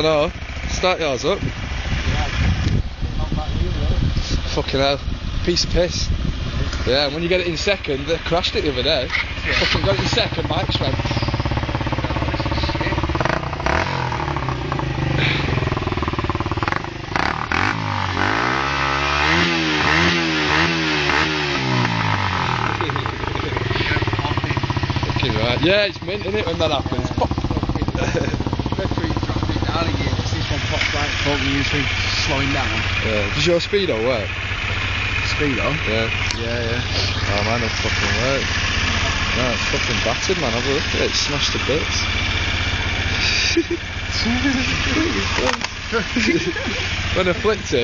don't know. Start yours up. Fucking hell. Piece of piss. Yeah, and when you get it in second, they crashed it the other day. Yeah. Fucking got it in second, Mike's went. Fucking right. Yeah, it's mint, isn't it, when that happens? Pop. Usually slowing down. Yeah. Does your speedo work? Speedo? Yeah. Yeah. Oh, mine don't fucking work. No, it's fucking battered, man. Have a look at it. It's smashed to bits. When I flicked it.